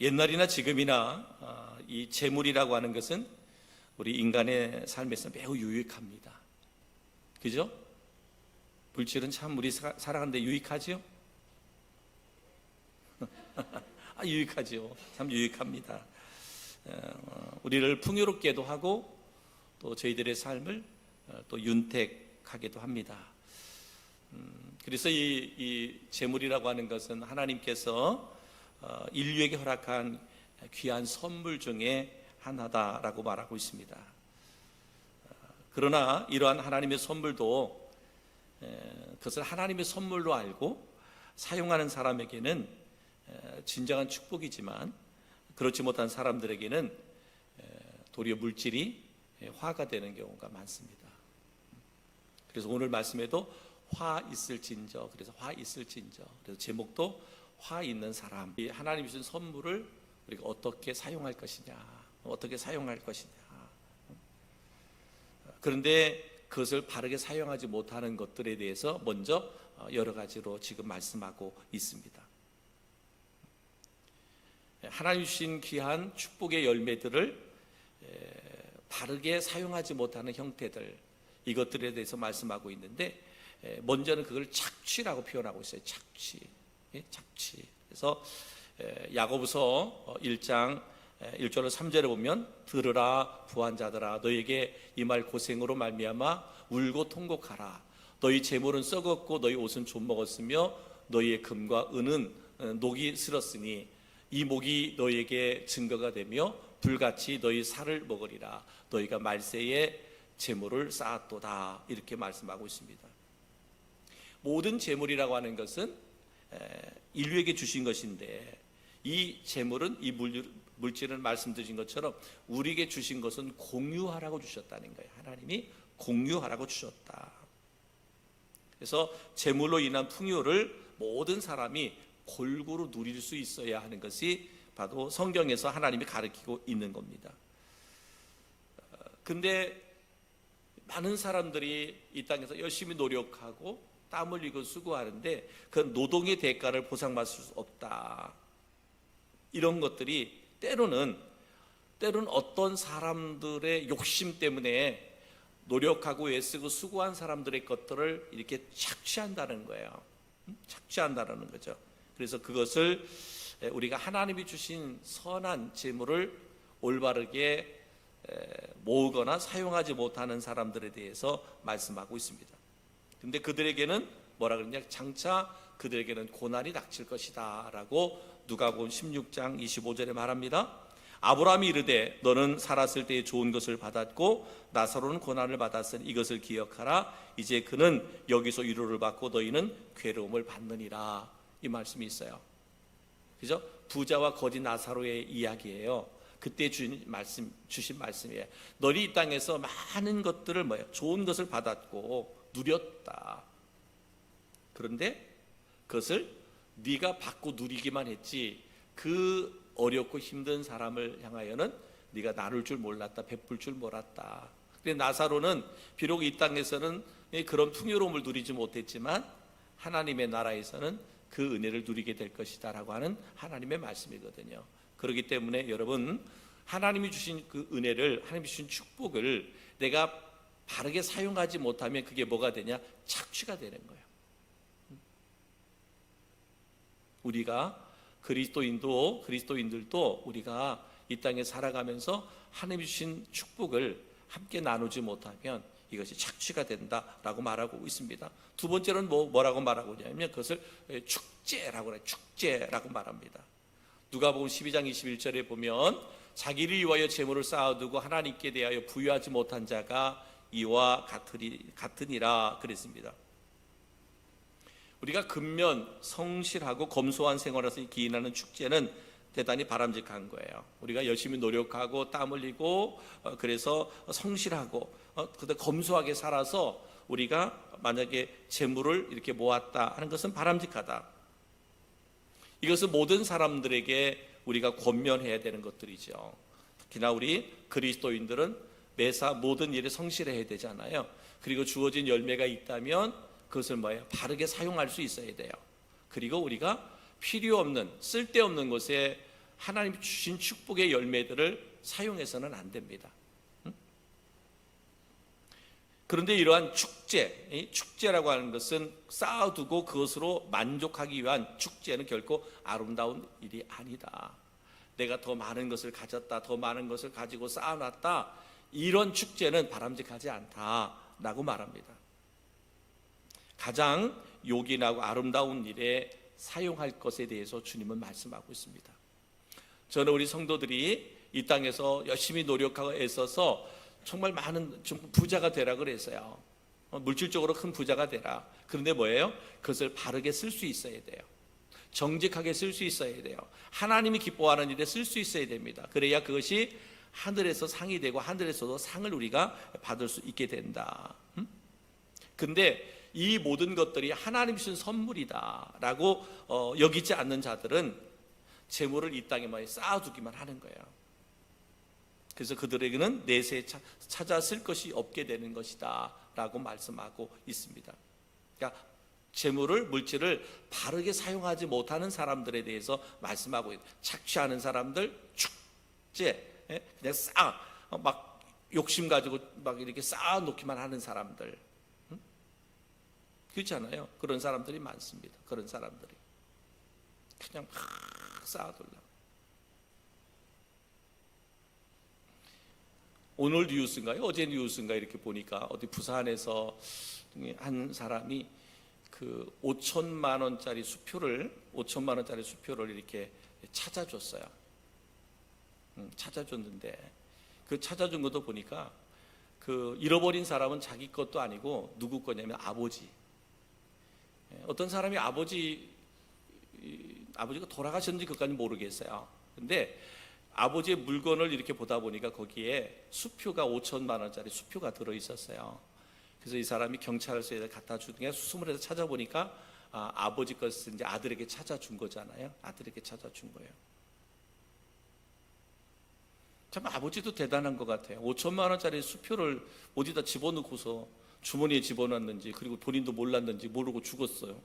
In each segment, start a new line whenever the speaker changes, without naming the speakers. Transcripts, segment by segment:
옛날이나 지금이나 이 재물이라고 하는 것은 우리 인간의 삶에서 매우 유익합니다. 그죠? 물질은 참 우리 살아가는데 유익하죠? 유익하죠. 참 유익합니다. 우리를 풍요롭게도 하고 또 저희들의 삶을 또 윤택하게도 합니다. 그래서 이 재물이라고 하는 것은 하나님께서 인류에게 허락한 귀한 선물 중에 하나다라고 말하고 있습니다. 그러나 이러한 하나님의 선물도 그것을 하나님의 선물로 알고 사용하는 사람에게는 진정한 축복이지만 그렇지 못한 사람들에게는 도리어 물질이 화가 되는 경우가 많습니다. 그래서 오늘 말씀에도 화 있을진저, 그래서 화 있을진저, 그래서 제목도 화 있는 사람. 이 하나님이 주신 선물을 우리가 어떻게 사용할 것이냐, 어떻게 사용할 것이냐. 그런데 그것을 바르게 사용하지 못하는 것들에 대해서 먼저 여러 가지로 지금 말씀하고 있습니다. 하나님 주신 귀한 축복의 열매들을 바르게 사용하지 못하는 형태들, 이것들에 대해서 말씀하고 있는데, 먼저는 그걸 착취라고 표현하고 있어요. 착취. 그래서 야고보서 1장 1절로 3절에 보면, 들으라 부한 자들아, 너에게 이 말 고생으로 말미암아 울고 통곡하라. 너희 재물은 썩었고 너희 옷은 좀 먹었으며 너희의 금과 은은 녹이 슬었으니 이 목이 너희에게 증거가 되며 불같이 너희 살을 먹으리라. 너희가 말세에 재물을 쌓았도다. 이렇게 말씀하고 있습니다. 모든 재물이라고 하는 것은 인류에게 주신 것인데, 이 재물은, 이 물질은 말씀드린 것처럼 우리에게 주신 것은 공유하라고 주셨다는 거예요. 하나님이 공유하라고 주셨다. 그래서 재물로 인한 풍요를 모든 사람이 골고루 누릴 수 있어야 하는 것이 바로 성경에서 하나님이 가르치고 있는 겁니다. 근데 많은 사람들이 이 땅에서 열심히 노력하고 땀 흘리고 수고하는데 그 노동의 대가를 보상받을 수 없다. 이런 것들이 때로는 어떤 사람들의 욕심 때문에 노력하고 애쓰고 수고한 사람들의 것들을 이렇게 착취한다는 거예요. 착취한다는 거죠. 그래서 그것을 우리가 하나님이 주신 선한 재물을 올바르게 모으거나 사용하지 못하는 사람들에 대해서 말씀하고 있습니다. 근데 그들에게는 뭐라 그러냐, 장차 그들에게는 고난이 닥칠 것이다 라고 누가복음 16장 25절에 말합니다. 아브라함이 이르되 너는 살았을 때에 좋은 것을 받았고 나사로는 고난을 받았으니 이것을 기억하라. 이제 그는 여기서 위로를 받고 너희는 괴로움을 받느니라. 이 말씀이 있어요. 그죠? 부자와 거지 나사로의 이야기예요. 그때 주신 말씀이에요. 너희 이 땅에서 많은 것들을 좋은 것을 받았고 누렸다. 그런데 그것을 네가 받고 누리기만 했지 그 어렵고 힘든 사람을 향하여는 네가 나눌 줄 몰랐다, 베풀 줄 몰랐다. 근데 나사로는 비록 이 땅에서는 그런 풍요로움을 누리지 못했지만 하나님의 나라에서는 그 은혜를 누리게 될 것이다 라고 하는 하나님의 말씀이거든요. 그렇기 때문에 여러분, 하나님이 주신 그 은혜를, 하나님이 주신 축복을 내가 바르게 사용하지 못하면 그게 뭐가 되냐? 착취가 되는 거예요. 우리가 그리스도인들도 우리가 이 땅에 살아가면서 하나님이 주신 축복을 함께 나누지 못하면 이것이 착취가 된다라고 말하고 있습니다. 두 번째로는 뭐라고 말하고 있냐면 그것을 축제라고 그래요. 축제라고 말합니다. 누가복음 12장 21절에 보면 자기를 위하여 재물을 쌓아두고 하나님께 대하여 부유하지 못한 자가 이와 같으니라 그랬습니다. 우리가 근면 성실하고 검소한 생활에서 기인하는 축제는 대단히 바람직한 거예요. 우리가 열심히 노력하고 땀 흘리고 그래서 성실하고 그때 검소하게 살아서 우리가 만약에 재물을 이렇게 모았다 하는 것은 바람직하다. 이것은 모든 사람들에게 우리가 권면해야 되는 것들이죠. 특히나 우리 그리스도인들은 매사 모든 일에 성실해야 되잖아요. 그리고 주어진 열매가 있다면 그것을 바르게 사용할 수 있어야 돼요. 그리고 우리가 필요 없는, 쓸데없는 것에 하나님 주신 축복의 열매들을 사용해서는 안 됩니다. 그런데 이러한 축제라고 하는 것은 쌓아두고 그것으로 만족하기 위한 축제는 결코 아름다운 일이 아니다. 내가 더 많은 것을 가졌다, 더 많은 것을 가지고 쌓아놨다, 이런 축제는 바람직하지 않다라고 말합니다. 가장 요긴하고 아름다운 일에 사용할 것에 대해서 주님은 말씀하고 있습니다. 저는 우리 성도들이 이 땅에서 열심히 노력하고 애써서 정말 많은 부자가 되라 그랬어요. 물질적으로 큰 부자가 되라. 그런데 뭐예요? 그것을 바르게 쓸 수 있어야 돼요. 정직하게 쓸 수 있어야 돼요. 하나님이 기뻐하는 일에 쓸 수 있어야 됩니다. 그래야 그것이 하늘에서 상이 되고 하늘에서도 상을 우리가 받을 수 있게 된다. 근데 이 모든 것들이 하나님 주신 선물이다라고 여기지 않는 자들은 재물을 이 땅에 쌓아두기만 하는 거예요. 그래서 그들에게는 내세에 찾아 쓸 것이 없게 되는 것이다 라고 말씀하고 있습니다. 그러니까 재물을, 물질을 바르게 사용하지 못하는 사람들에 대해서 말씀하고 있어요. 착취하는 사람들, 축제, 그냥 막 욕심 가지고 막 이렇게 쌓아놓기만 하는 사람들, 그렇지 않아요? 그런 사람들이 많습니다. 그런 사람들이 그냥 막 쌓아둘라. 오늘 뉴스인가요? 어제 뉴스인가 이렇게 보니까 어디 부산에서 한 사람이 그 5천만 원짜리 수표를 이렇게 찾아줬어요. 찾아줬는데 그 찾아준 것도 보니까 그 잃어버린 사람은 자기 것도 아니고 누구 거냐면 아버지. 어떤 사람이 아버지가 돌아가셨는지 그것까지 모르겠어요. 근데 아버지의 물건을 이렇게 보다 보니까 거기에 수표가 5천만 원짜리 수표가 들어있었어요. 그래서 이 사람이 경찰서에 갖다 주는 게 수습을 해서 찾아보니까 아버지 것을 이제 아들에게 찾아준 거잖아요. 아들에게 찾아준 거예요. 참 아버지도 대단한 것 같아요. 5천만 원짜리 수표를 어디다 집어넣고서 주머니에 집어넣었는지, 그리고 본인도 몰랐는지 모르고 죽었어요.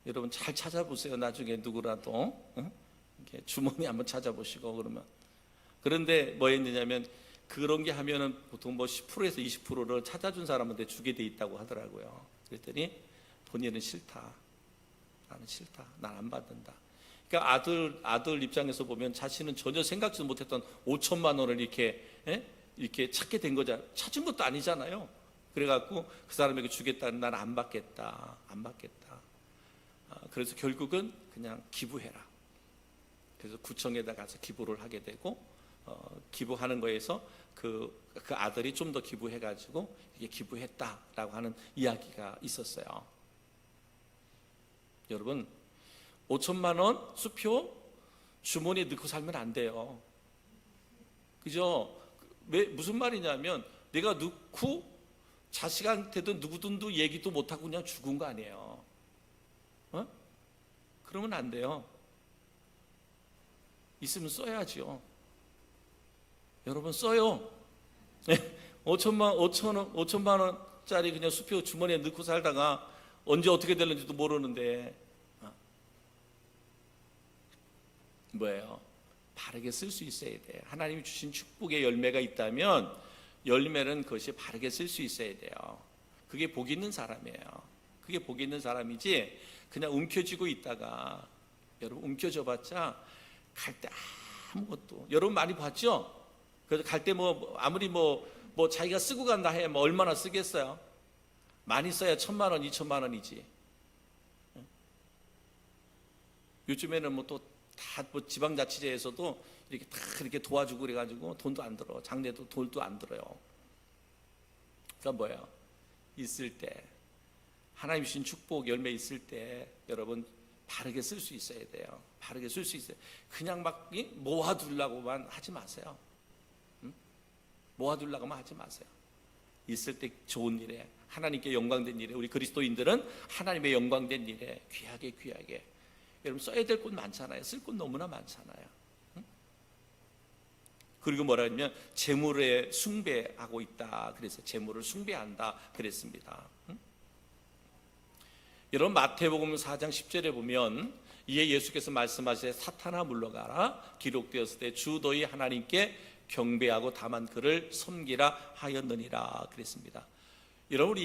여러분 잘 찾아보세요. 나중에 누구라도 이렇게 주머니 한번 찾아보시고. 그런데 뭐 했느냐면 그런 게 하면은 보통 10%에서 20%를 찾아준 사람한테 주게 돼 있다고 하더라고요. 그랬더니 본인은 싫다. 나는 싫다. 난 안 받는다. 그러니까 아들 입장에서 보면 자신은 전혀 생각지도 못했던 5천만 원을 이렇게 찾게 된 거잖아요. 찾은 것도 아니잖아요. 그래갖고 그 사람에게 주겠다는, 난 안 받겠다. 그래서 결국은 그냥 기부해라. 그래서 구청에다 가서 기부를 하게 되고, 기부하는 거에서 그 아들이 좀 더 기부해가지고 이게 기부했다라고 하는 이야기가 있었어요. 여러분 5천만 원 수표 주머니에 넣고 살면 안 돼요. 그죠? 무슨 말이냐면 내가 넣고 자식한테도 누구든도 얘기도 못하고 그냥 죽은 거 아니에요. 그러면 안 돼요. 있으면 써야죠. 여러분 써요. 5천만 원짜리 그냥 수표 주머니에 넣고 살다가 언제 어떻게 될는지도 모르는데 뭐예요? 바르게 쓸 수 있어야 돼요. 하나님이 주신 축복의 열매가 있다면 열매는 그것이 바르게 쓸 수 있어야 돼요. 그게 복 있는 사람이에요. 그게 복 있는 사람이지 그냥 움켜쥐고 있다가, 여러분 움켜쥐어봤자 갈 때 아무것도, 여러분 많이 봤죠? 그래서 갈 때 아무리 자기가 쓰고 간다 해 얼마나 쓰겠어요? 많이 써야 1,000만 원, 2,000만 원이지. 요즘에는 또 다 지방자치제에서도 이렇게 다 이렇게 도와주고 그래가지고 돈도 안 들어. 장례도 돈도 안 들어요. 그러니까 뭐예요? 있을 때 하나님 주신 축복 열매 있을 때 여러분 바르게 쓸 수 있어야 돼요. 바르게 쓸 수 있어요. 그냥 막 모아두려고만 하지 마세요. 모아두려고만 하지 마세요. 있을 때 좋은 일에, 하나님께 영광된 일에, 우리 그리스도인들은 하나님의 영광된 일에 귀하게 여러분 써야 될 곳 많잖아요. 쓸 곳 너무나 많잖아요. 그리고 뭐라 하냐면 재물에 숭배하고 있다. 그래서 재물을 숭배한다 그랬습니다. 여러분 마태복음 4장 10절에 보면 이에 예수께서 말씀하시되 사탄아 물러가라 기록되었을 때 주 너희 하나님께 경배하고 다만 그를 섬기라 하였느니라 그랬습니다. 여러분,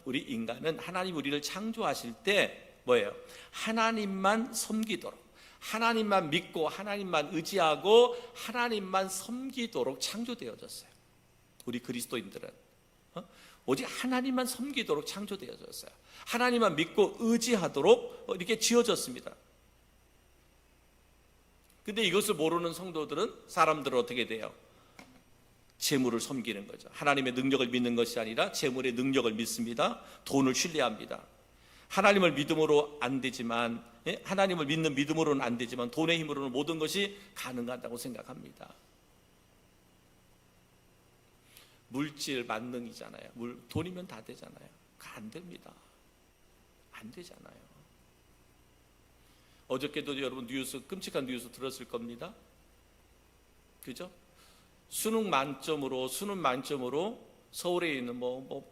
우리 인간은 하나님 우리를 창조하실 때 뭐예요? 하나님만 섬기도록, 하나님만 믿고 하나님만 의지하고 하나님만 섬기도록 창조되어졌어요. 우리 그리스도인들은 오직 하나님만 섬기도록 창조되어졌어요. 하나님만 믿고 의지하도록 이렇게 지어졌습니다. 근데 이것을 모르는 사람들은 어떻게 돼요? 재물을 섬기는 거죠. 하나님의 능력을 믿는 것이 아니라 재물의 능력을 믿습니다. 돈을 신뢰합니다. 하나님을 믿음으로 안 되지만, 하나님을 믿는 믿음으로는 안 되지만 돈의 힘으로는 모든 것이 가능하다고 생각합니다. 물질 만능이잖아요. 돈이면 다 되잖아요. 안 됩니다. 안 되잖아요. 어저께도 여러분 끔찍한 뉴스 들었을 겁니다. 그죠? 수능 만점으로 서울에 있는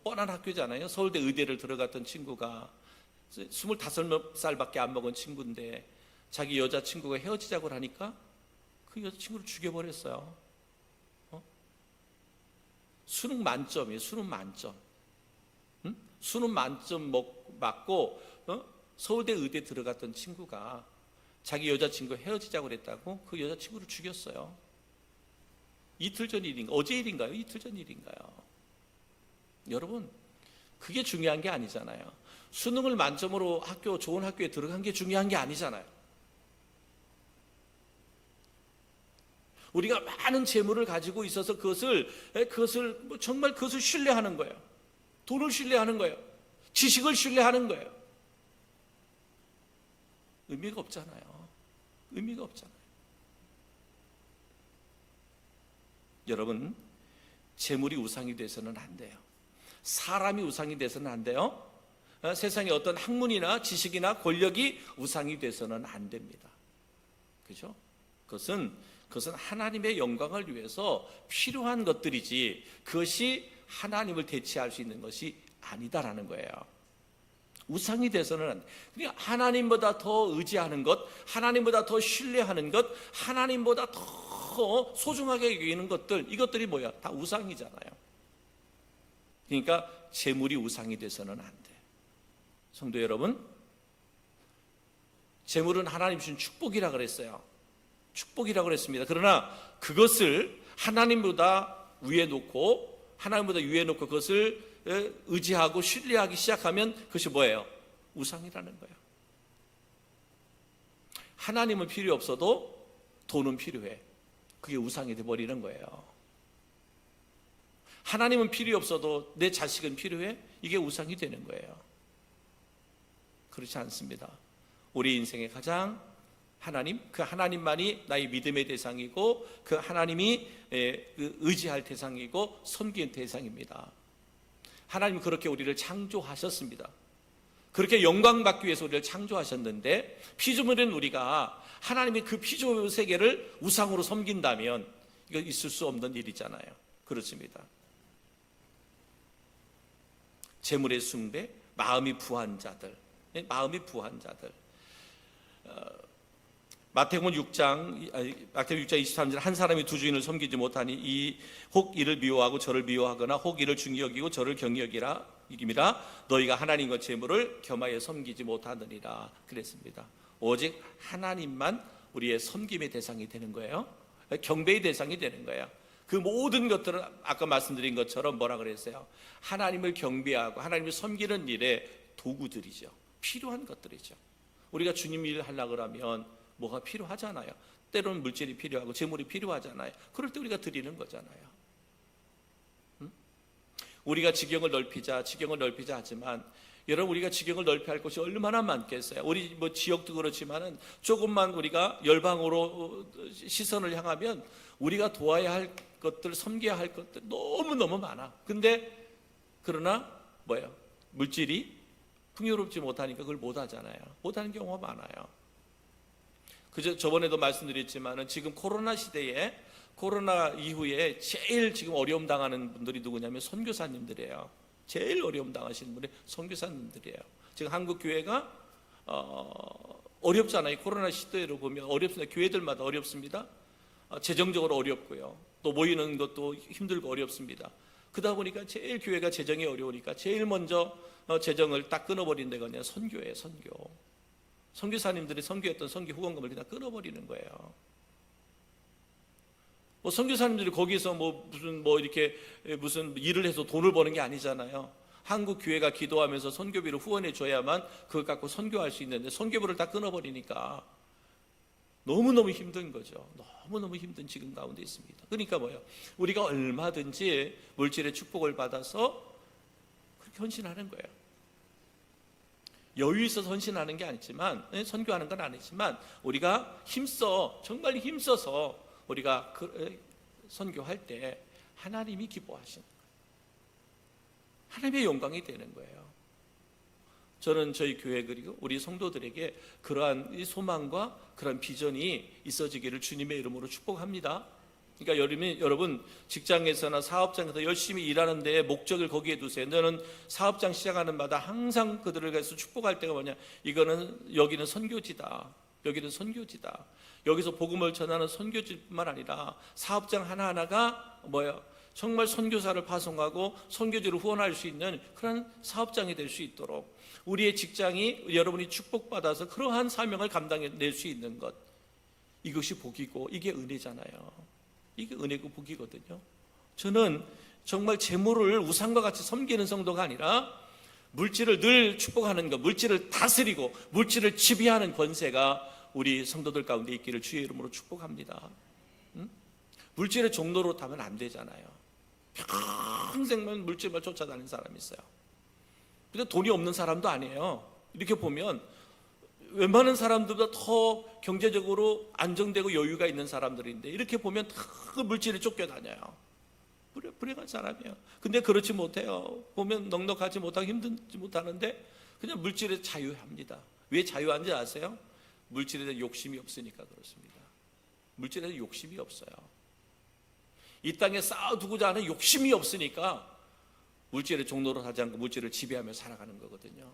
뻔한 학교잖아요. 서울대 의대를 들어갔던 친구가 25살밖에 안 먹은 친구인데 자기 여자친구가 헤어지자고 하니까 그 여자친구를 죽여버렸어요. 수능 만점이에요. 수능 만점. 응? 수능 만점 맞고 서울대 의대 들어갔던 친구가 자기 여자친구 헤어지자고 그랬다고 그 여자친구를 죽였어요. 이틀 전 일인가? 어제 일인가요? 이틀 전 일인가요? 여러분, 그게 중요한 게 아니잖아요. 수능을 만점으로 좋은 학교에 들어간 게 중요한 게 아니잖아요. 우리가 많은 재물을 가지고 있어서 정말 그것을 신뢰하는 거예요. 돈을 신뢰하는 거예요. 지식을 신뢰하는 거예요. 의미가 없잖아요. 의미가 없잖아요. 여러분, 재물이 우상이 돼서는 안 돼요. 사람이 우상이 돼서는 안 돼요. 세상에 어떤 학문이나 지식이나 권력이 우상이 돼서는 안 됩니다. 그죠? 그것은 하나님의 영광을 위해서 필요한 것들이지 그것이 하나님을 대체할 수 있는 것이 아니다라는 거예요. 우상이 돼서는 안 돼. 그러니까 하나님보다 더 의지하는 것, 하나님보다 더 신뢰하는 것, 하나님보다 더 소중하게 여기는 것들, 이것들이 뭐야? 다 우상이잖아요. 그러니까 재물이 우상이 돼서는 안 돼. 성도 여러분, 재물은 하나님 주신 축복이라 그랬어요. 축복이라고 그랬습니다. 그러나 그것을 하나님보다 위에 놓고 그것을 의지하고 신뢰하기 시작하면 그것이 뭐예요? 우상이라는 거예요. 하나님은 필요 없어도 돈은 필요해. 그게 우상이 돼버리는 거예요. 하나님은 필요 없어도 내 자식은 필요해? 이게 우상이 되는 거예요. 그렇지 않습니다. 우리 인생의 가장 그 하나님만이 나의 믿음의 대상이고 그 하나님이 의지할 대상이고 섬기는 대상입니다. 하나님은 그렇게 우리를 창조하셨습니다. 그렇게 영광받기 위해서 우리를 창조하셨는데 피조물인 우리가 하나님의 그 피조 세계를 우상으로 섬긴다면 이거 있을 수 없는 일이잖아요. 그렇습니다. 재물의 숭배, 마음이 부한 자들. 마태복음 6장 23절 한 사람이 두 주인을 섬기지 못하니 혹 이를 미워하고 저를 미워하거나 혹 이를 중히 여기고 저를 경히 여기라 너희가 하나님과 재물을 겸하여 섬기지 못하느니라 그랬습니다. 오직 하나님만 우리의 섬김의 대상이 되는 거예요. 경배의 대상이 되는 거예요. 그 모든 것들은 아까 말씀드린 것처럼 뭐라 그랬어요? 하나님을 경배하고 하나님을 섬기는 일에 도구들이죠. 필요한 것들이죠. 우리가 주님 일을 하려고 하면 뭐가 필요하잖아요. 때로는 물질이 필요하고 재물이 필요하잖아요. 그럴 때 우리가 드리는 거잖아요. 우리가 지경을 넓히자 하지만 여러분, 우리가 지경을 넓혀야 할 것이 얼마나 많겠어요. 우리 지역도 그렇지만은 조금만 우리가 열방으로 시선을 향하면 우리가 도와야 할 것들, 섬겨야 할 것들 너무너무 많아. 그러나 뭐예요? 물질이 풍요롭지 못하니까 그걸 못 하잖아요. 못 하는 경우가 많아요. 저번에도 말씀드렸지만은 지금 코로나 시대에 코로나 이후에 제일 지금 어려움 당하는 분들이 누구냐면 선교사님들이에요. 제일 어려움 당하시는 분이 선교사님들이에요. 지금 한국 교회가 어렵잖아요. 코로나 시대로 보면 어렵습니다. 교회들마다 어렵습니다. 재정적으로 어렵고요. 또 모이는 것도 힘들고 어렵습니다. 그러다 보니까 제일 교회가 재정이 어려우니까 제일 먼저 재정을 딱 끊어버린 데가 그냥 선교예요. 선교. 선교사님들이 선교했던 선교 후원금을 그냥 끊어버리는 거예요. 뭐 선교사님들이 거기서 이렇게 무슨 일을 해서 돈을 버는 게 아니잖아요. 한국 교회가 기도하면서 선교비를 후원해 줘야만 그걸 갖고 선교할 수 있는데 선교비를 다 끊어버리니까 너무너무 힘든 거죠. 너무너무 힘든 지금 가운데 있습니다. 그러니까 뭐예요? 우리가 얼마든지 물질의 축복을 받아서 그렇게 헌신하는 거예요. 여유 있어서 헌신하는 게 아니지만, 선교하는 건 아니지만 우리가 정말 힘써서 우리가 선교할 때 하나님이 기뻐하시는 거예요. 하나님의 영광이 되는 거예요. 저는 저희 교회 그리고 우리 성도들에게 그러한 소망과 그러한 비전이 있어지기를 주님의 이름으로 축복합니다. 그러니까 여러분 직장에서나 사업장에서 열심히 일하는 데에 목적을 거기에 두세요. 너는 사업장 시작하는 마다 항상 그들을 위해서 축복할 때가 뭐냐? 여기는 선교지다. 여기는 선교지다. 여기서 복음을 전하는 선교지뿐만 아니라 사업장 하나하나가 정말 선교사를 파송하고 선교지를 후원할 수 있는 그런 사업장이 될 수 있도록 우리의 직장이 여러분이 축복받아서 그러한 사명을 감당해낼 수 있는 것, 이것이 복이고 이게 은혜잖아요. 이게 은혜고 복이거든요. 저는 정말 재물을 우상과 같이 섬기는 성도가 아니라 물질을 늘 축복하는 것, 물질을 다스리고 물질을 지배하는 권세가 우리 성도들 가운데 있기를 주의 이름으로 축복합니다. 물질의 종로로 타면 안 되잖아요. 평생만 물질만 쫓아다니는 사람이 있어요. 근데 돈이 없는 사람도 아니에요. 이렇게 보면 웬만한 사람들보다 더 경제적으로 안정되고 여유가 있는 사람들인데 이렇게 보면 다 물질에 쫓겨다녀요. 불행한 사람이에요. 근데 그렇지 못해요. 보면 넉넉하지 못하고 힘들지 못하는데 그냥 물질에 자유합니다. 왜 자유한지 아세요? 물질에 대한 욕심이 없으니까 그렇습니다. 물질에 대한 욕심이 없어요. 이 땅에 쌓아두고자 하는 욕심이 없으니까 물질의 종로로 하지 않고 물질을 지배하며 살아가는 거거든요.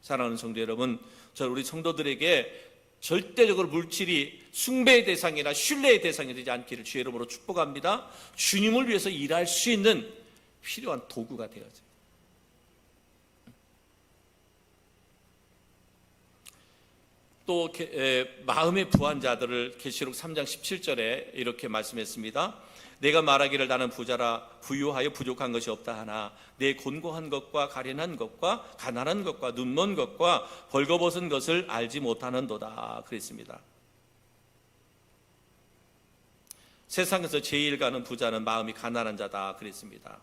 사랑하는 성도 여러분, 우리 성도들에게 절대적으로 물질이 숭배의 대상이나 신뢰의 대상이 되지 않기를 주의 이름으로 축복합니다. 주님을 위해서 일할 수 있는 필요한 도구가 되어져요. 또 마음의 부한 자들을 계시록 3장 17절에 이렇게 말씀했습니다. 내가 말하기를 나는 부자라 부유하여 부족한 것이 없다 하나 내 곤고한 것과 가련한 것과 가난한 것과 눈먼 것과 벌거벗은 것을 알지 못하는도다 그랬습니다. 세상에서 제일 가는 부자는 마음이 가난한 자다 그랬습니다.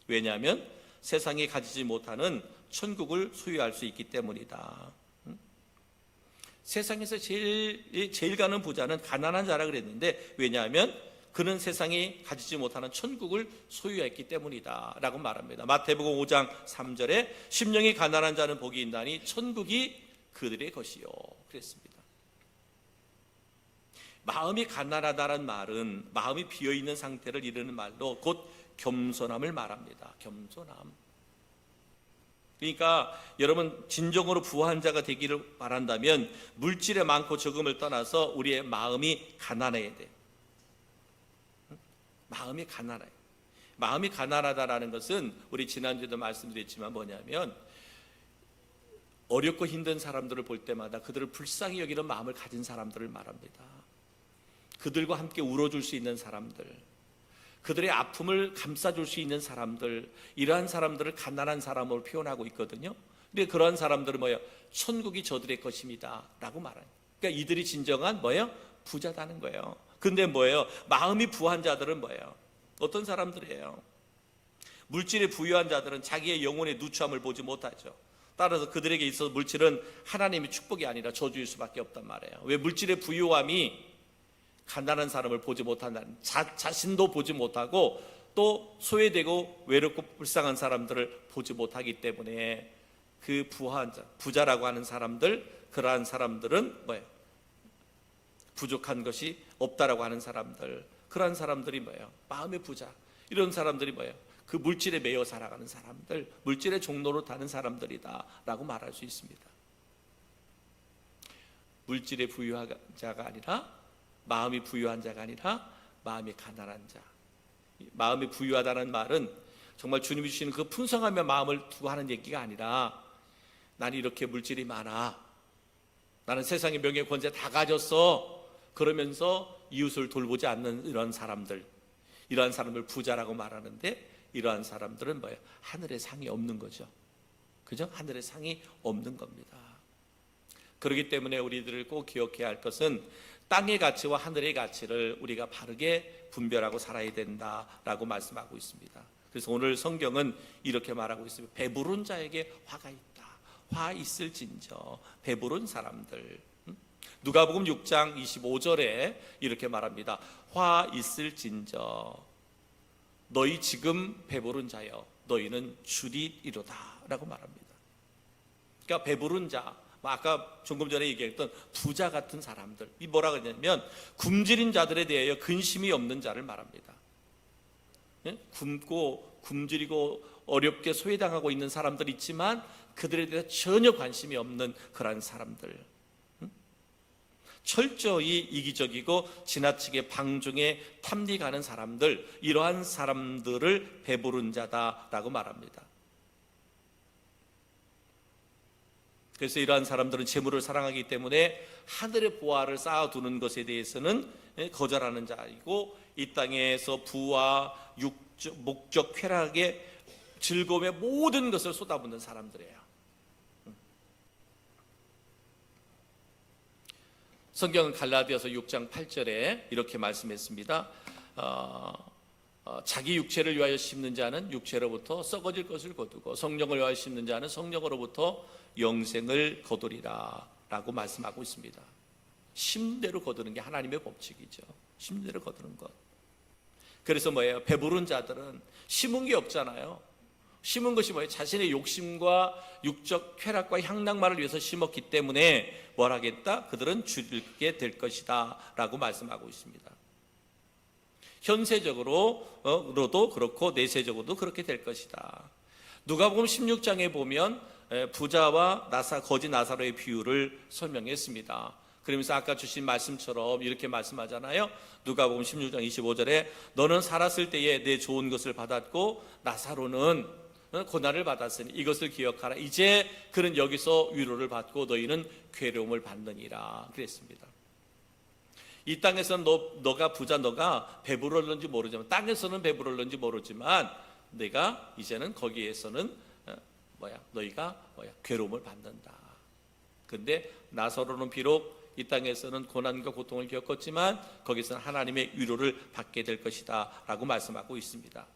왜냐하면 세상이 가지지 못하는 천국을 소유할 수 있기 때문이다. 세상에서 제일 가는 부자는 가난한 자라 그랬는데 왜냐하면 그는 세상이 가지지 못하는 천국을 소유했기 때문이다 라고 말합니다. 마태복음 5장 3절에 심령이 가난한 자는 복이 있나니 천국이 그들의 것이요 그랬습니다. 마음이 가난하다는 말은 마음이 비어있는 상태를 이르는 말로 곧 겸손함을 말합니다. 겸손함. 그러니까 여러분 진정으로 부한 자가 되기를 바란다면 물질의 많고 적음을 떠나서 우리의 마음이 가난해야 돼요. 마음이 가난해요. 마음이 가난하다라는 것은 우리 지난주에도 말씀드렸지만 뭐냐면 어렵고 힘든 사람들을 볼 때마다 그들을 불쌍히 여기는 마음을 가진 사람들을 말합니다. 그들과 함께 울어줄 수 있는 사람들, 그들의 아픔을 감싸줄 수 있는 사람들, 이러한 사람들을 가난한 사람으로 표현하고 있거든요. 근데 그러한 사람들은 뭐예요? 천국이 저들의 것입니다 라고 말해요. 그러니까 이들이 진정한 뭐예요? 부자다는 거예요. 근데 뭐예요? 마음이 부한 자들은 뭐예요? 어떤 사람들이에요? 물질에 부유한 자들은 자기의 영혼의 누추함을 보지 못하죠. 따라서 그들에게 있어서 물질은 하나님의 축복이 아니라 저주일 수밖에 없단 말이에요. 왜? 물질의 부유함이 가난한 사람을 보지 못한다는, 자신도 보지 못하고 또 소외되고 외롭고 불쌍한 사람들을 보지 못하기 때문에 그 부한 자, 부자라고 하는 사람들, 그러한 사람들은 뭐예요? 부족한 것이 없다라고 하는 사람들, 그러한 사람들이 뭐예요? 마음의 부자. 이런 사람들이 뭐예요? 그 물질에 매여 살아가는 사람들, 물질의 종로로 타는 사람들이다 라고 말할 수 있습니다. 물질에 부유한 자가 아니라, 마음이 부유한 자가 아니라 마음이 가난한 자. 마음이 부유하다는 말은 정말 주님이 주시는 그 풍성하며 마음을 두고 하는 얘기가 아니라, 나는 이렇게 물질이 많아, 나는 세상의 명예 권세 다 가졌어, 그러면서 이웃을 돌보지 않는 이런 사람들, 이러한 사람을 부자라고 말하는데, 이러한 사람들은 뭐예요? 하늘의 상이 없는 거죠. 그죠? 하늘의 상이 없는 겁니다. 그렇기 때문에 우리들을 꼭 기억해야 할 것은 땅의 가치와 하늘의 가치를 우리가 바르게 분별하고 살아야 된다라고 말씀하고 있습니다. 그래서 오늘 성경은 이렇게 말하고 있습니다. 배부른 자에게 화가 있다. 화 있을진저. 배부른 사람들. 누가복음 6장 25절에 이렇게 말합니다. 화 있을진저. 너희 지금 배부른 자여, 너희는 주리이로다 라고 말합니다. 그러니까 배부른 자, 아까 조금 전에 얘기했던 부자 같은 사람들, 이 뭐라 그러냐면 굶주린 자들에 대하여 근심이 없는 자를 말합니다. 굶고 굶주리고 어렵게 소외당하고 있는 사람들 있지만 그들에 대해서 전혀 관심이 없는 그런 사람들, 철저히 이기적이고 지나치게 방종에 탐닉하는 사람들, 이러한 사람들을 배부른 자다라고 말합니다. 그래서 이러한 사람들은 재물을 사랑하기 때문에 하늘의 보화를 쌓아두는 것에 대해서는 거절하는 자이고, 이 땅에서 부와 목적 쾌락의 즐거움의 모든 것을 쏟아붓는 사람들이에요. 성경은 갈라디아서 6장 8절에 이렇게 말씀했습니다. 자기 육체를 위하여 심는 자는 육체로부터 썩어질 것을 거두고 성령을 위하여 심는 자는 성령으로부터 영생을 거두리라 라고 말씀하고 있습니다. 심는 대로 거두는 게 하나님의 법칙이죠. 심는 대로 거두는 것. 그래서 뭐예요? 배부른 자들은 심은 게 없잖아요. 심은 것이 뭐예요? 자신의 욕심과 육적 쾌락과 향락만을 위해서 심었기 때문에 뭘 하겠다? 그들은 줄게 될 것이다 라고 말씀하고 있습니다. 현세적으로도 그렇고 내세적으로도 그렇게 될 것이다. 누가복음 16장에 보면 부자와 거지 나사로의 비유를 설명했습니다. 그러면서 아까 주신 말씀처럼 이렇게 말씀하잖아요. 누가복음 16장 25절에 너는 살았을 때에 내 좋은 것을 받았고 나사로는 고난을 받았으니 이것을 기억하라. 이제 그는 여기서 위로를 받고 너희는 괴로움을 받느니라 그랬습니다. 이 땅에서는 너가 부자, 너가 배부르는지 모르지만, 땅에서는 배부르는지 모르지만 내가 이제는 거기에서는 너희가 괴로움을 받는다. 근데 나사로는 비록 이 땅에서는 고난과 고통을 겪었지만 거기서는 하나님의 위로를 받게 될 것이다 라고 말씀하고 있습니다.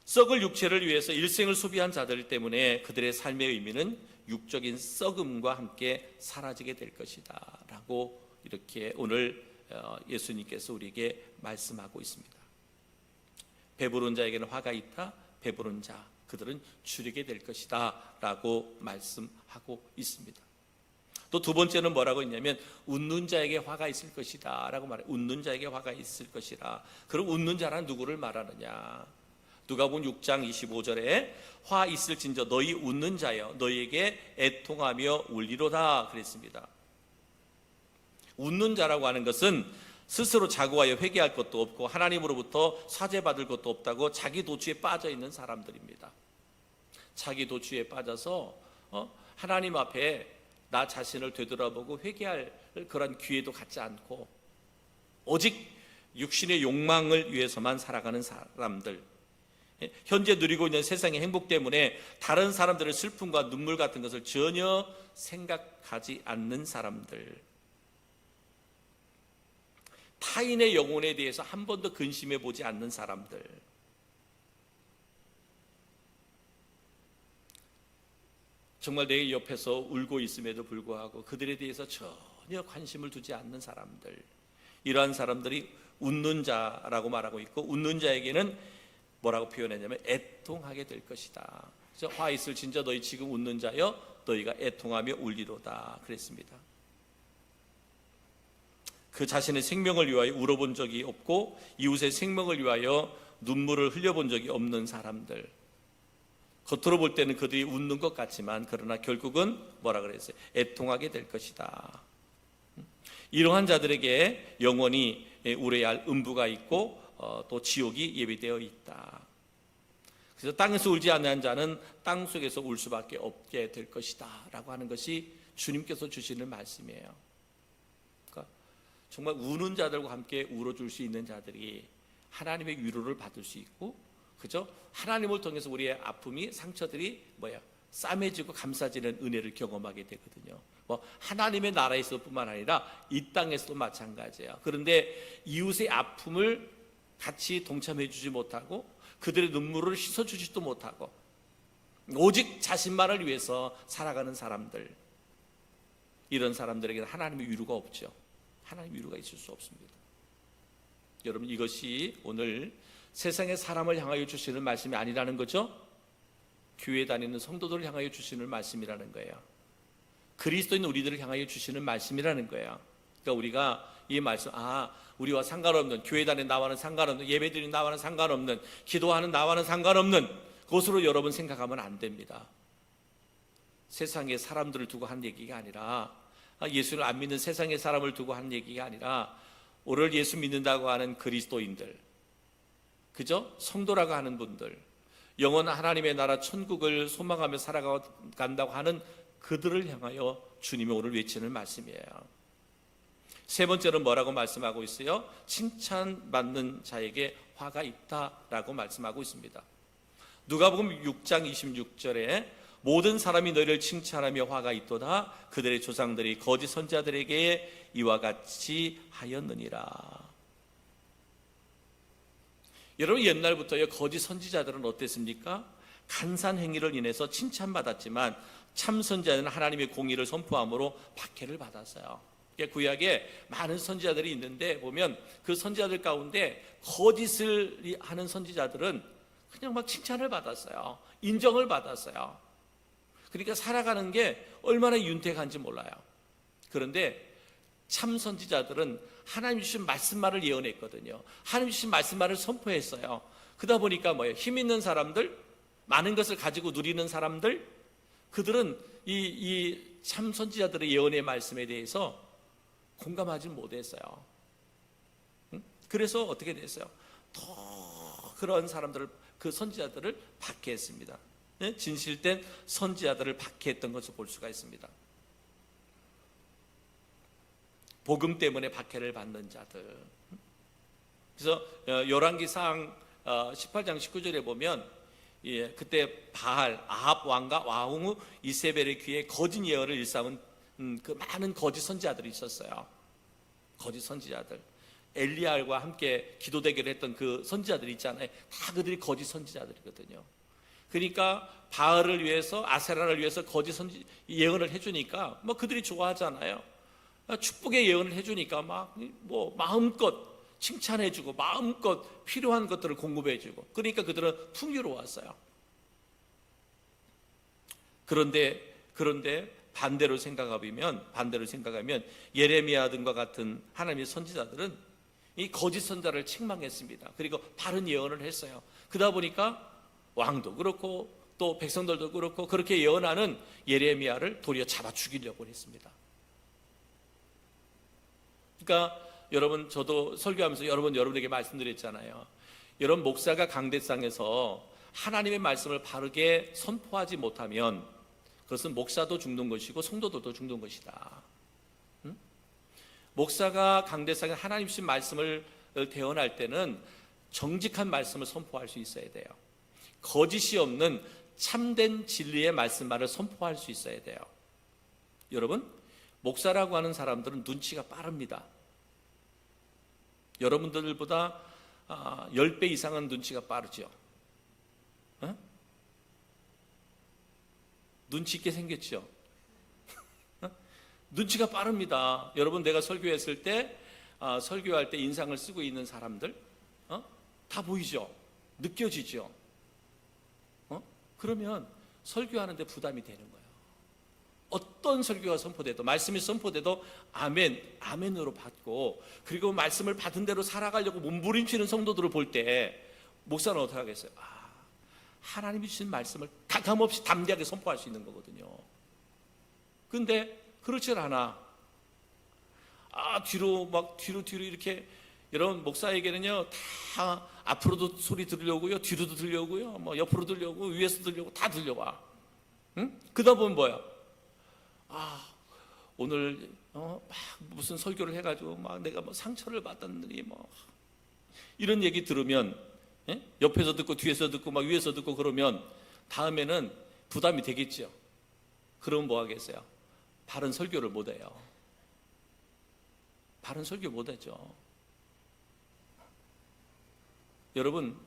썩을 육체를 위해서 일생을 소비한 자들 때문에 그들의 삶의 의미는 육적인 썩음과 함께 사라지게 될 것이다 라고 이렇게 오늘 예수님께서 우리에게 말씀하고 있습니다. 배부른 자에게는 화가 있다. 배부른 자, 그들은 줄이게 될 것이다 라고 말씀하고 있습니다. 또 두 번째는 뭐라고 했냐면 웃는 자에게 화가 있을 것이다 라고 말해요. 웃는 자에게 화가 있을 것이라. 그럼 웃는 자란 누구를 말하느냐? 누가복음 6장 25절에 화 있을진저 너희 웃는 자여 너희에게 애통하며 울리로다 그랬습니다. 웃는 자라고 하는 것은 스스로 자고하여 회개할 것도 없고 하나님으로부터 사죄받을 것도 없다고 자기 도취에 빠져 있는 사람들입니다. 자기 도취에 빠져서 하나님 앞에 나 자신을 되돌아보고 회개할 그런 기회도 갖지 않고 오직 육신의 욕망을 위해서만 살아가는 사람들, 현재 누리고 있는 세상의 행복 때문에 다른 사람들의 슬픔과 눈물 같은 것을 전혀 생각하지 않는 사람들, 타인의 영혼에 대해서 한 번도 근심해 보지 않는 사람들, 정말 내 옆에서 울고 있음에도 불구하고 그들에 대해서 전혀 관심을 두지 않는 사람들, 이러한 사람들이 웃는 자라고 말하고 있고, 웃는 자에게는 뭐라고 표현했냐면 애통하게 될 것이다. 그래서 화 있을 진저 너희 지금 웃는 자여 너희가 애통하며 울리로다 그랬습니다. 그 자신의 생명을 위하여 울어본 적이 없고 이웃의 생명을 위하여 눈물을 흘려본 적이 없는 사람들, 겉으로 볼 때는 그들이 웃는 것 같지만 그러나 결국은 뭐라 그랬어요? 애통하게 될 것이다. 이러한 자들에게 영원히 울어야 할 음부가 있고 또 지옥이 예비되어 있다. 그래서 땅에서 울지 않는 자는 땅 속에서 울 수밖에 없게 될 것이다 라고 하는 것이 주님께서 주시는 말씀이에요. 그러니까 정말 우는 자들과 함께 울어줄 수 있는 자들이 하나님의 위로를 받을 수 있고, 그죠? 하나님을 통해서 우리의 아픔이, 상처들이 싸매지고 감싸지는 은혜를 경험하게 되거든요. 하나님의 나라에서뿐만 아니라 이 땅에서도 마찬가지예요. 그런데 이웃의 아픔을 같이 동참해 주지 못하고 그들의 눈물을 씻어주지도 못하고 오직 자신만을 위해서 살아가는 사람들, 이런 사람들에게는 하나님의 위로가 없죠. 하나님의 위로가 있을 수 없습니다. 여러분, 이것이 오늘 세상의 사람을 향하여 주시는 말씀이 아니라는 거죠. 교회 다니는 성도들을 향하여 주시는 말씀이라는 거예요. 그리스도인 우리들을 향하여 주시는 말씀이라는 거예요. 그러니까 우리가 이 말씀, 우리와 상관없는, 교회 다니는 나와는 상관없는, 예배드리는 나와는 상관없는, 기도하는 나와는 상관없는 것으로 여러분 생각하면 안 됩니다. 세상의 사람들을 두고 한 얘기가 아니라, 예수를 안 믿는 세상의 사람을 두고 한 얘기가 아니라, 오늘 예수 믿는다고 하는 그리스도인들, 그죠? 성도라고 하는 분들, 영원한 하나님의 나라 천국을 소망하며 살아간다고 하는 그들을 향하여 주님이 오늘 외치는 말씀이에요. 세 번째는 뭐라고 말씀하고 있어요? 칭찬받는 자에게 화가 있다라고 말씀하고 있습니다. 누가복음 6장 26절에 모든 사람이 너희를 칭찬하며 화가 있도다. 그들의 조상들이 거짓 선지자들에게 이와 같이 하였느니라. 여러분, 옛날부터 거짓 선지자들은 어땠습니까? 간사한 행위를 인해서 칭찬받았지만 참 선지자는 하나님의 공의를 선포함으로 박해를 받았어요. 구약에 많은 선지자들이 있는데 보면 그 선지자들 가운데 거짓을 하는 선지자들은 그냥 막 칭찬을 받았어요. 인정을 받았어요. 그러니까 살아가는 게 얼마나 윤택한지 몰라요. 그런데 참 선지자들은 하나님 주신 말씀만을 예언했거든요. 하나님 주신 말씀만을 선포했어요. 그러다 보니까 힘 있는 사람들, 많은 것을 가지고 누리는 사람들, 그들은 이 참 선지자들의 예언의 말씀에 대해서 공감하지 못했어요. 그래서 어떻게 됐어요? 더 그런 사람들을, 그 선지자들을 박해했습니다. 진실된 선지자들을 박해했던 것을 볼 수가 있습니다. 복음 때문에 박해를 받는 자들. 그래서 열왕기상 18장 19절에 보면 그때 바알, 아합 왕과 와홍 이세벨의 귀에 거짓 예언을 일삼은 그 많은 거짓 선지자들이 있었어요. 거짓 선지자들. 엘리야와 함께 기도 대결을 했던 그 선지자들이 있잖아요. 다 그들이 거짓 선지자들이거든요. 그러니까 바알을 위해서, 아세라를 위해서 거짓 선지 예언을 해주니까 그들이 좋아하잖아요. 축복의 예언을 해주니까 마음껏 칭찬해주고 마음껏 필요한 것들을 공급해주고, 그러니까 그들은 풍요로웠어요. 그런데 반대로 생각하면 예레미야 등과 같은 하나님의 선지자들은 이 거짓 선자를 책망했습니다. 그리고 바른 예언을 했어요. 그러다 보니까 왕도 그렇고 또 백성들도 그렇고 그렇게 예언하는 예레미야를 도리어 잡아 죽이려고 했습니다. 그러니까 여러분, 저도 설교하면서 여러분에게 말씀드렸잖아요. 여러분, 목사가 강대상에서 하나님의 말씀을 바르게 선포하지 못하면 그것은 목사도 죽는 것이고 성도들도 죽는 것이다. 목사가 강대상에 하나님 주신 말씀을 대언할 때는 정직한 말씀을 선포할 수 있어야 돼요. 거짓이 없는 참된 진리의 말씀만을 선포할 수 있어야 돼요. 여러분, 목사라고 하는 사람들은 눈치가 빠릅니다. 여러분들보다 10배 이상은 눈치가 빠르죠. 눈치 있게 생겼죠. 눈치가 빠릅니다. 여러분, 내가 설교했을 때, 설교할 때 인상을 쓰고 있는 사람들, 다 보이죠? 느껴지죠? 그러면 설교하는데 부담이 되는 거예요. 어떤 설교가 선포돼도, 말씀이 선포돼도 아멘으로 받고, 그리고 말씀을 받은 대로 살아가려고 몸부림치는 성도들을 볼 때 목사는 어떻게 하겠어요? 하나님이 주신 말씀을 가감없이 담대하게 선포할 수 있는 거거든요. 근데 그렇지 않아. 뒤로 이렇게, 여러분, 목사에게는요, 다 앞으로도 소리 들려오고요, 뒤로도 들려오고요, 뭐 옆으로 들려오고, 위에서 들려오고, 다 들려와. 응? 그러다 보면 뭐야? 오늘, 막 무슨 설교를 해가지고, 막 내가 뭐 상처를 받았느니, 뭐. 이런 얘기 들으면, 옆에서 듣고, 뒤에서 듣고, 막 위에서 듣고 그러면, 다음에는 부담이 되겠죠. 그러면 뭐 하겠어요? 바른 설교를 못 해요. 바른 설교 못 하죠. 여러분,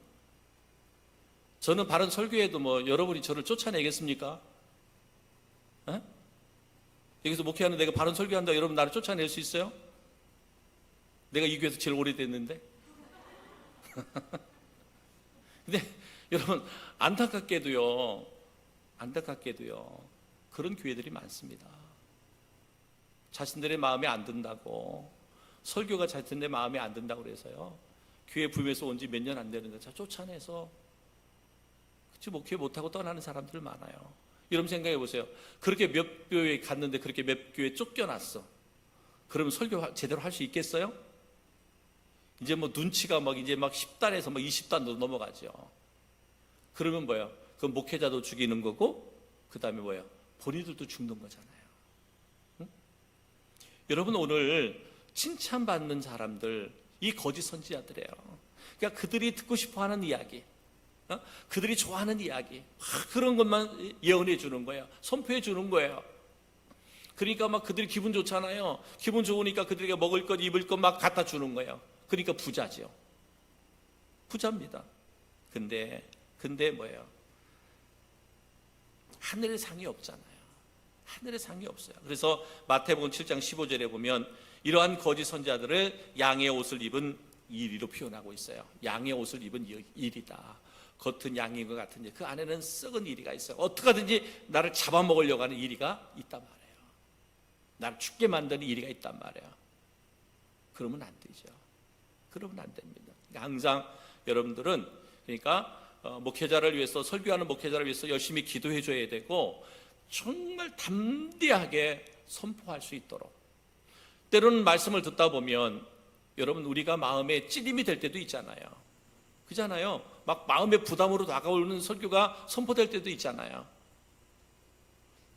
저는 바른 설교에도 뭐 여러분이 저를 쫓아내겠습니까? 여기서 목회하는 내가 바른 설교한다, 여러분 나를 쫓아낼 수 있어요? 내가 이 교회에서 제일 오래됐는데. 근데 여러분, 안타깝게도요, 그런 교회들이 많습니다. 자신들의 마음에 안 든다고, 설교가 자신들의 마음에 안 든다고 그래서요, 교회 부임해서 온 지 몇 년 안 되는데 쫓아내서 그치, 목회 못하고 떠나는 사람들 많아요. 여러분 생각해 보세요. 그렇게 몇 교회 갔는데 그렇게 몇 교회 쫓겨났어. 그러면 설교 제대로 할 수 있겠어요? 이제 뭐 눈치가 막 이제 막 10단에서 막 20단도 넘어가죠. 그러면 뭐예요? 그 목회자도 죽이는 거고, 그 다음에 뭐예요? 본인들도 죽는 거잖아요. 응? 여러분, 오늘 칭찬받는 사람들, 이 거짓 선지자들이에요. 그러니까 그들이 듣고 싶어하는 이야기, 그들이 좋아하는 이야기, 그런 것만 예언해 주는 거예요. 선포해 주는 거예요. 그러니까 막 그들이 기분 좋잖아요. 기분 좋으니까 그들에게 먹을 것, 입을 것 막 갖다 주는 거예요. 그러니까 부자죠. 부자입니다. 근데 뭐예요? 하늘의 상이 없잖아요. 하늘의 상이 없어요. 그래서 마태복음 7장 15절에 보면 이러한 거짓 선지자들을 양의 옷을 입은 이리로 표현하고 있어요. 양의 옷을 입은 이리다. 겉은 양인 것 같은데 그 안에는 썩은 이리가 있어요. 어떻게 하든지 나를 잡아먹으려고 하는 이리가 있단 말이에요. 나를 죽게 만드는 이리가 있단 말이에요. 그러면 안 되죠. 그러면 안 됩니다. 항상 여러분들은, 그러니까 목회자를 위해서, 설교하는 목회자를 위해서 열심히 기도해 줘야 되고, 정말 담대하게 선포할 수 있도록. 때로는 말씀을 듣다 보면 여러분, 우리가 마음에 찔림이 될 때도 있잖아요. 그잖아요. 막 마음의 부담으로 다가오는 설교가 선포될 때도 있잖아요.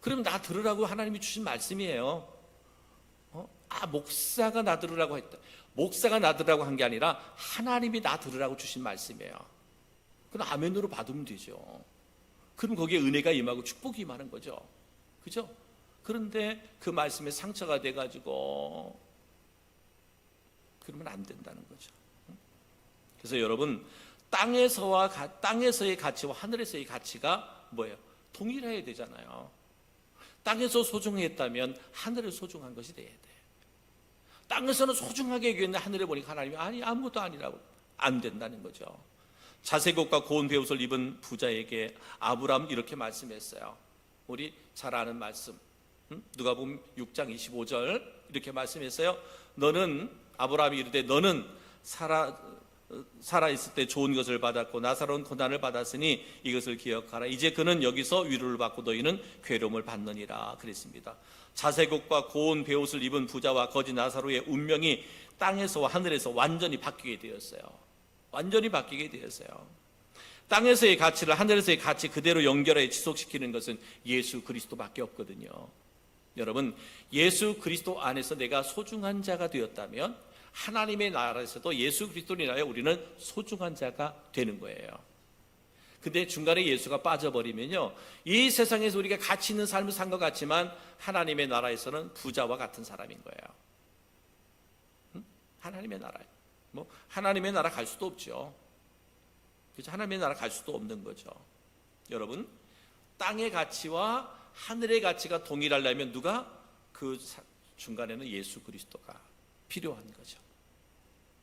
그럼 나 들으라고 하나님이 주신 말씀이에요. 목사가 나 들으라고 했다. 목사가 나 들으라고 한 게 아니라 하나님이 나 들으라고 주신 말씀이에요. 그럼 아멘으로 받으면 되죠. 그럼 거기에 은혜가 임하고 축복이 임하는 거죠. 그죠? 그런데 그 말씀에 상처가 돼가지고 그러면 안 된다는 거죠. 그래서 여러분, 땅에서의 가치와 하늘에서의 가치가 뭐예요? 동일해야 되잖아요. 땅에서 소중했다면 하늘에 소중한 것이 돼야 돼. 땅에서는 소중하게 여겼는데 하늘에 보니까 하나님이 아무것도 아니라고, 안 된다는 거죠. 자색옷과 고운 베옷을 입은 부자에게 아브라함 이렇게 말씀했어요. 우리 잘 아는 말씀, 누가복음 6장 25절 이렇게 말씀했어요. 아브라함이 이르되 너는 살아있을 때 좋은 것을 받았고 나사로운 고난을 받았으니 이것을 기억하라. 이제 그는 여기서 위로를 받고 너희는 괴로움을 받느니라 그랬습니다. 자색옷과 고운 베옷을 입은 부자와 거지 나사로의 운명이 땅에서와 하늘에서 완전히 바뀌게 되었어요. 완전히 바뀌게 되었어요. 땅에서의 가치를 하늘에서의 가치 그대로 연결해 지속시키는 것은 예수 그리스도밖에 없거든요. 여러분, 예수 그리스도 안에서 내가 소중한 자가 되었다면 하나님의 나라에서도 예수 그리스도를 인하여 우리는 소중한 자가 되는 거예요. 근데 중간에 예수가 빠져버리면요, 이 세상에서 우리가 가치 있는 삶을 산 것 같지만 하나님의 나라에서는 부자와 같은 사람인 거예요. 하나님의 나라에 하나님의 나라 갈 수도 없죠. 그렇죠? 하나님의 나라 갈 수도 없는 거죠. 여러분, 땅의 가치와 하늘의 가치가 동일하려면 그 중간에는 예수 그리스도가 필요한 거죠.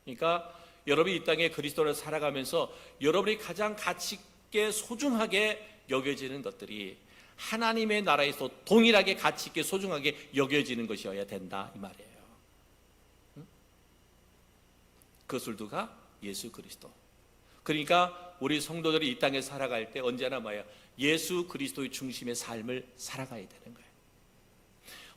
그러니까 여러분이 이 땅에 그리스도를 살아가면서 여러분이 가장 가치 있게 소중하게 여겨지는 것들이 하나님의 나라에서 동일하게 가치 있게 소중하게 여겨지는 것이어야 된다 이 말이에요. 그것을 누가? 예수 그리스도. 그러니까 우리 성도들이 이 땅에 살아갈 때 언제나 뭐예요? 예수 그리스도의 중심의 삶을 살아가야 되는 거예요.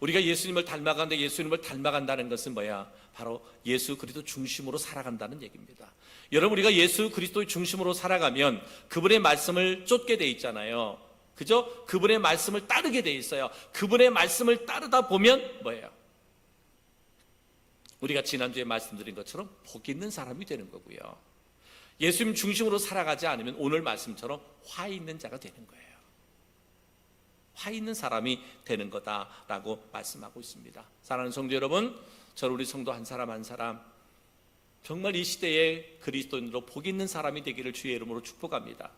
우리가 예수님을 닮아가는데 예수님을 닮아간다는 것은 뭐야? 바로 예수 그리스도 중심으로 살아간다는 얘기입니다. 여러분, 우리가 예수 그리스도의 중심으로 살아가면 그분의 말씀을 쫓게 돼 있잖아요. 그죠? 그분의 말씀을 따르게 돼 있어요. 그분의 말씀을 따르다 보면 뭐예요? 우리가 지난주에 말씀드린 것처럼 복 있는 사람이 되는 거고요. 예수님 중심으로 살아가지 않으면 오늘 말씀처럼 화 있는 자가 되는 거예요. 화 있는 사람이 되는 거다라고 말씀하고 있습니다. 사랑하는 성도 여러분, 저는 우리 성도 한 사람 한 사람 정말 이 시대에 그리스도인으로 복 있는 사람이 되기를 주의 이름으로 축복합니다.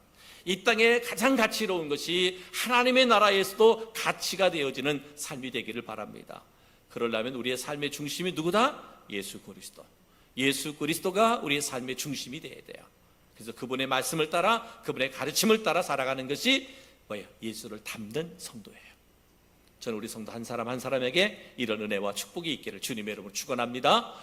이 땅에 가장 가치로운 것이 하나님의 나라에서도 가치가 되어지는 삶이 되기를 바랍니다. 그러려면 우리의 삶의 중심이 누구다? 예수 그리스도. 예수 그리스도가 우리의 삶의 중심이 되어야 돼요. 그래서 그분의 말씀을 따라 그분의 가르침을 따라 살아가는 것이 뭐예요? 예수를 닮는 성도예요. 저는 우리 성도 한 사람 한 사람에게 이런 은혜와 축복이 있기를 주님의 이름으로 축원합니다.